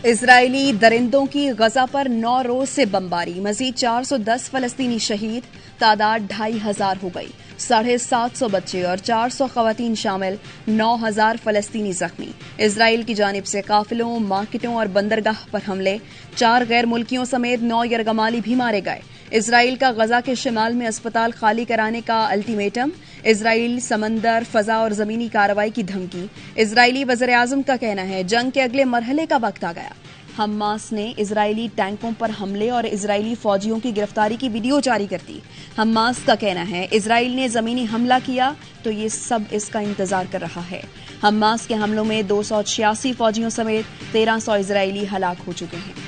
Israeli दरिंदों की गजा पर 9 रोज से बमबारी, मजीद 410 फलस्तीनी शहीद, तादाद 2500 हो गई। 750 बच्चे और 400 खवातीन शामिल, 9000 फलस्तीनी जख्मी। इजराइल की जानिब से काफिलों, मार्केटों और बंदरगाह पर हमले, 4 गैर मुल्कियों समेत 9 यरगमाली भी मारे गए। इजराइल का गजा के शिमाल में अस्पताल खाली कराने का अल्टीमेटम, इजराइल समंदर, फजा और जमीनी कार्रवाई की धमकी। इजरायली वज़ीर-ए-आज़म का कहना है जंग के अगले मरहले का वक्त आ गया। हमास ने इजरायली टैंकों पर हमले और इजरायली फौजियों की गिरफ्तारी की वीडियो जारी कर दी। हमास का कहना है इजराइल ने जमीनी हमला किया तो ये सब इसका इंतजार कर रहा है। हमास के हमलों में 286 फौजियों समेत 1300 इजरायली हलाक हो चुके हैं।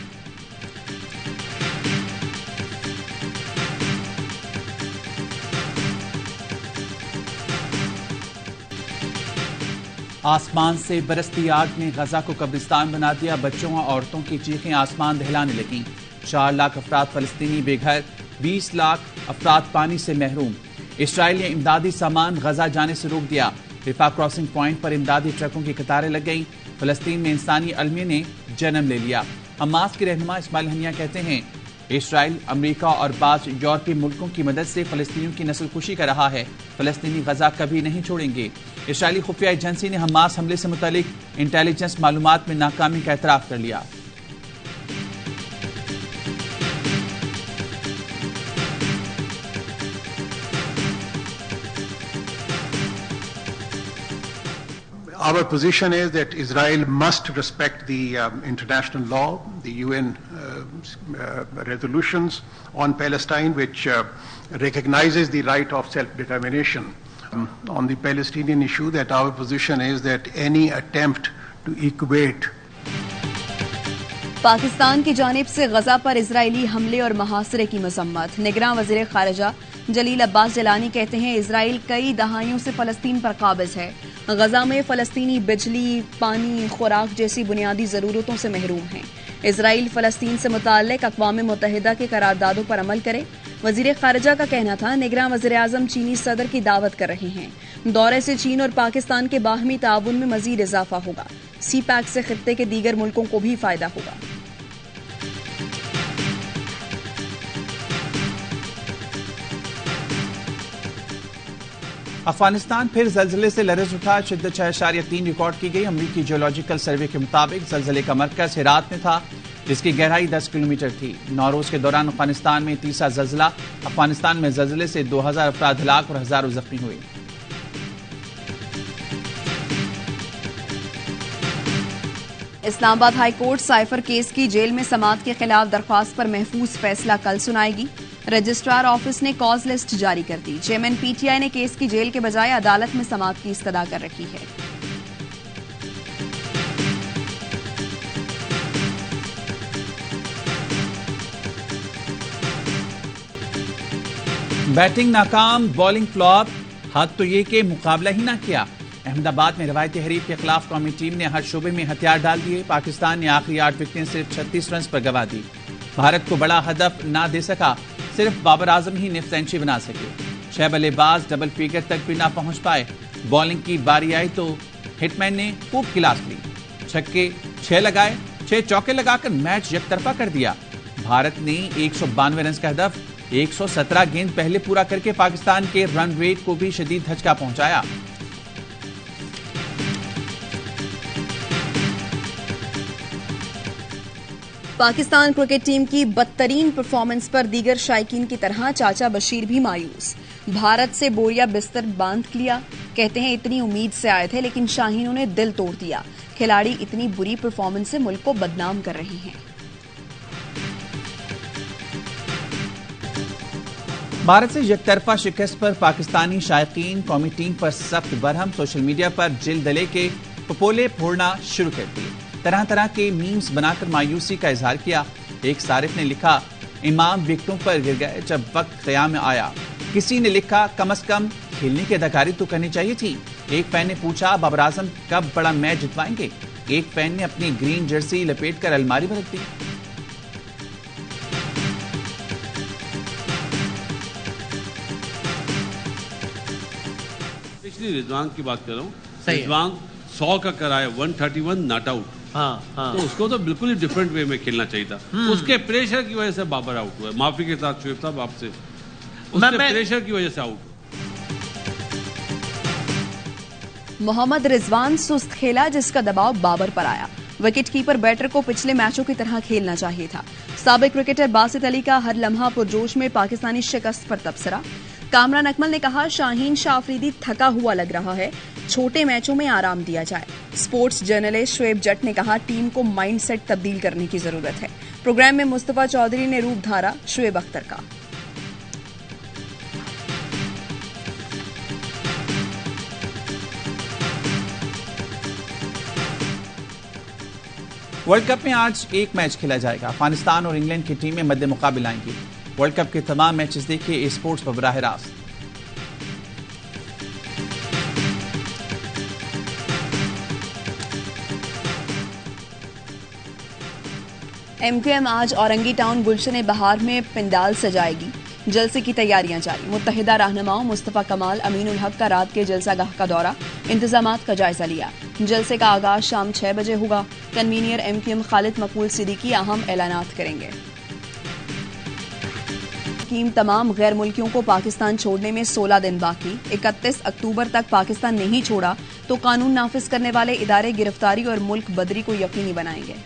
आसमान से बरसती आग ने गजा को कब्रिस्तान बना दिया। बच्चों और औरतों की चीखें आसमान दहलाने लगी। 4 लाख अफराद फलस्तीनी बेघर, 20 लाख अफराद पानी से महरूम। इसराइल ने इमदादी सामान गजा जाने से रोक दिया। रिफा क्रॉसिंग पॉइंट पर इमदादी ट्रकों की कतारें लग गईं। फलस्तीन में इंसानी अलमी ने जन्म ले लिया। हमास के रहनुमा इस्माइल हनिया कहते हैं इसराइल, अमेरिका और बाज़ यूरोपीय मुल्कों की मदद से फलस्तीनियों की नस्लकुशी कर रहा है। फलस्तीनी गजा कभी नहीं छोड़ेंगे। इसराइली खुफिया एजेंसी ने हमास हमले से मुतालिक इंटेलिजेंस मालूमात में नाकामी का एतराफ कर लिया। Our position is that Israel must respect the international law, the UN resolutions on Palestine, which recognizes the right of self-determination. On the Palestinian issue, that our position is that any attempt to equate Pakistan की जानिब से गजा पर Israeli हमले और मुहासरे की मजम्मत। निगरां वज़ीर खारिजा जलील अब्बास जलानी कहते हैं इजराइल कई दहाइयों से फलस्तीन पर काबिज है। गजा में फलस्तीनी बिजली, पानी, खुराक जैसी बुनियादी जरूरतों से महरूम हैं। इजराइल फलस्तीन से मुताल्लिक अक़वाम मुत्तहिदा के करारदादों पर अमल करे। वज़ीर खारिजा का कहना था निगरां वज़ीर-ए-आज़म चीनी सदर की दावत कर रहे हैं। दौरे से चीन और पाकिस्तान के बाहमी ताउन में मजीद इजाफा होगा। सी पैक से खित्ते के दीगर मुल्कों को भी फायदा होगा। अफगानिस्तान फिर जल्जले से लरज उठा। शिद्दत 6.3 रिकॉर्ड की गई। अमरीकी जियोलॉजिकल सर्वे के मुताबिक जल्जले का मरकज हेरात में था, जिसकी गहराई 10 किलोमीटर थी। 9 रोज के दौरान अफगानिस्तान में तीसरा जल्जला। अफगानिस्तान में जल्जले से 2000 अफराद हलाक और हजारों जख्मी हुए। Islamabad high court cipher case की जेल में समाअत के खिलाफ दरख्वास्त पर महफूज फैसला कल सुनाएगी। रजिस्ट्रार ऑफिस ने कॉज लिस्ट जारी कर दी। चेयरमैन पीटीआई ने केस की जेल के बजाय अदालत में समाअत की इस्तदा कर रखी है। बैटिंग नाकाम, बॉलिंग फ्लॉप। हद तो ये कि मुकाबला ही ना किया। अहमदाबाद में रवायती हरीफ के खिलाफ कौमी टीम ने हर शोबे में हथियार डाल दिए। पाकिस्तान ने आखिरी 8 विकेटें सिर्फ 36 रन पर गंवा दी। भारत को बड़ा हदफ ना दे सका, सिर्फ बाबर आजम ही ने सेंचुरी बना सके। 6 बल्लेबाज डबल फिगर तक भी ना पहुंच पाए। बॉलिंग की बारी आई तो हिटमैन ने खूब क्लास ली। छक्के 6 लगाए, 6 चौके लगाकर मैच एकतरफा कर दिया। भारत ने 192 रन का हदफ 117 गेंद पहले पूरा करके पाकिस्तान के रन रेट को भी शदीद धचका पहुंचाया। पाकिस्तान क्रिकेट टीम की बदतरीन परफॉर्मेंस पर दीगर शायकीन की तरह चाचा बशीर भी मायूस। भारत से बोरिया बिस्तर बांध लिया। कहते हैं इतनी उम्मीद से आए थे लेकिन शाहीनों ने दिल तोड़ दिया। खिलाड़ी इतनी बुरी परफॉर्मेंस से मुल्क को बदनाम कर रहे हैं। भारत से एकतरफा शिकस्त पर पाकिस्तानी शायकीन कौमी टीम पर सख्त बरहम। सोशल मीडिया पर जिल दले के पपोले फोड़ना शुरू कर दिए। तरह तरह के मीम्स बनाकर मायूसी का इजहार किया। एक सारिफ ने लिखा इमाम विकेटों पर गिर गए जब वक्त क़याम में आया। किसी ने लिखा कम से कम खेलने की अदाकारी तो करनी चाहिए थी। एक फैन ने पूछा बाबर आजम कब बड़ा मैच जितवाएंगे। एक फैन ने अपनी ग्रीन जर्सी लपेटकर अलमारी में रख दी। रिजवान की बात कर रहा हूँ। रिजवान 100 का कराया, 131 नॉट आउट। तो उसको तो बिल्कुल ही डिफरेंट वे में खेलना चाहिए था। उसके प्रेशर की वजह से बाबर आउट हुआ। माफी के साथ शुएब साहब आपसे, उसके प्रेशर की वजह से आउट। मोहम्मद रिजवान सुस्त खेला, जिसका दबाव बाबर पर आया। विकेट कीपर बैटर को पिछले मैचों की तरह खेलना चाहिए था। साबिक क्रिकेटर बासित अली का हर लम्हा पुरजोश में पाकिस्तानी शिकस्त पर तबसरा। कामरान अकमल ने कहा, शाहीन शाह अफरीदी थका हुआ लग रहा है, छोटे मैचों में आराम दिया जाए। स्पोर्ट्स जर्नलिस्ट शुएब जट ने कहा, टीम को माइंडसेट तब्दील करने की जरूरत है। प्रोग्राम में मुस्तफा चौधरी ने रूप धारा शुएब अख्तर का। वर्ल्ड कप में आज एक मैच खेला जाएगा। अफगानिस्तान और इंग्लैंड की टीमें मध्य मुकाबला आएंगी। वर्ल्ड कप के तमाम मैचेस देखिए स्पोर्ट्स पर बराह रास्त। MQM आज औरंगी टाउन गुलशन बहार में पंडाल सजाएगी। जलसे की तैयारियां जारी। मुत्तहिदा रहनुमाओं मुस्तफा कमाल, अमीनुल हक का रात के जलसागाह का दौरा, इंतजामात का जायजा लिया। जलसे का आगाज शाम 6 बजे होगा। कन्वीनियर MQM खालिद मकबूल सिद्दीकी अहम ऐलानात करेंगे। तमाम गैर मुल्कियों को पाकिस्तान छोड़ने में 16 दिन बाकी। 31 अक्टूबर तक पाकिस्तान नहीं छोड़ा तो कानून नाफिज करने वाले इदारे गिरफ्तारी और मुल्क बदरी को यकीनी बनाएंगे।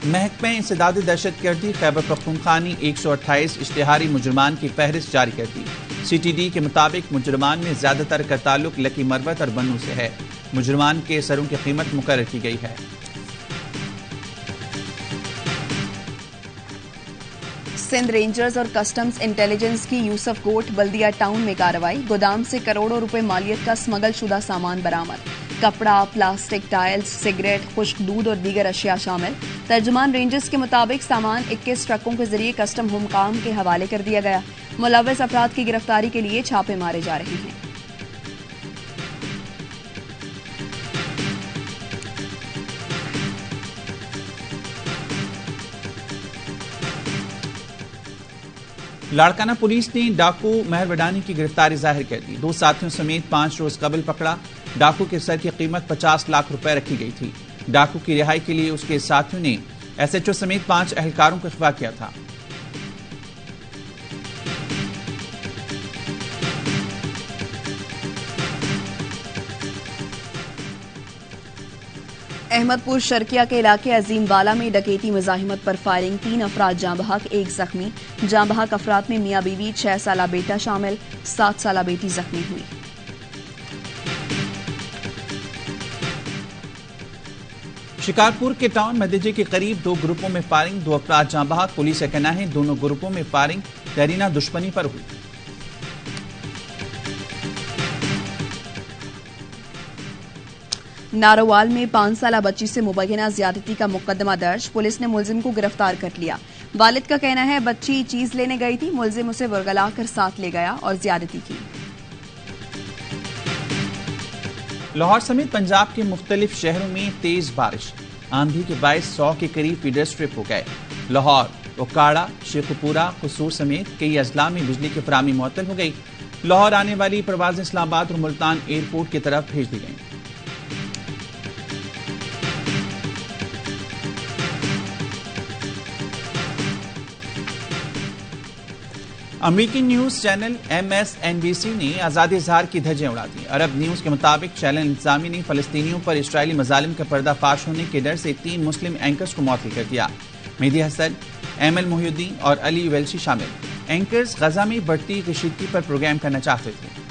महकमे इंसदाद दहशतगर्दी खैबर पख्तूनख्वा ने 128 इश्तिहारी मुजरमान की फहरिस्त जारी कर दी। CTD के मुताबिक मुजरमान में ज्यादातर का ताल्लुक लकी मरवत और बन्नू से है। मुजरमान के सरों की कीमत मुकर्रर की गई है। सिंध रेंजर्स और कस्टम्स इंटेलिजेंस की यूसुफ कोट बल्दिया टाउन में कार्रवाई। गोदाम से करोड़ों रुपए मालियत का स्मगल शुदा सामान बरामद। कपड़ा, प्लास्टिक, टाइल्स, सिगरेट, खुश्क दूध और दीगर अशिया शामिल। तर्जुमान रेंजर्स के मुताबिक सामान 21 ट्रकों के जरिए कस्टम हुकाम के हवाले कर दिया गया। मुलव्वस अफराद की गिरफ्तारी के लिए छापे मारे जा रहे हैं। लाड़काना पुलिस ने डाकू महर वडानी की गिरफ्तारी जाहिर कर दी। 2 साथियों समेत 5 रोज कबल पकड़ा। डाकू के सर की कीमत 50 लाख रुपए रखी गई थी। डाकू की रिहाई के लिए उसके साथियों ने SHO समेत 5 अहलकारों को अगवा किया था। अहमदपुर शर्किया के इलाके अजीमवाला में डकैती मुजाहिमत पर फायरिंग। 3 अफराद जाँ बहक, 1 जख्मी। जाँ बहक अफराद में मियाँ बीवी, 6 साला बेटा शामिल। 7 साला बेटी जख्मी हुई। शिकारपुर के टाउन मदीजे के करीब 2 ग्रुपों में फायरिंग। 2 अफराद जाँ बहक। पुलिस का कहना है दोनों ग्रुपों में फायरिंग देरीना दुश्मनी पर हुई। नारोवाल में 5 साला बच्ची से मुबैना ज्यादती का मुकदमा दर्ज। पुलिस ने मुलजिम को गिरफ्तार कर लिया। वालिद का कहना है बच्ची चीज लेने गई थी, मुलजिम उसे वरगलाकर साथ ले गया और ज्यादती की। लाहौर समेत पंजाब के मुख्तलिफ शहरों में तेज बारिश। आंधी के बायस 100 के करीब फीडर स्ट्रिप हो गए। लाहौर, ओकाड़ा, शेखुपुरा, कसूर समेत कई अजला में बिजली की फराहमी मुअत्तल हो गई। लाहौर आने वाली परवाज़ें इस्लामाबाद और मुल्तान एयरपोर्ट की तरफ भेज दी गई। अमेरिकी न्यूज चैनल MSNBC ने आज़ादी इज़हार की धज्जियां उड़ा दी। अरब न्यूज के मुताबिक चैनल इंतजामी ने फलस्तीनियों पर इसराइली मजालिम का पर्दाफाश होने के डर से 3 मुस्लिम एंकर्स को मुअत्तल कर दिया। मेहदी हसन, एमएल मोहिउद्दीन और अली वेल्शी शामिल। एंकर्स गजा में बढ़ती कशीदगी पर प्रोग्राम करना चाहते थे।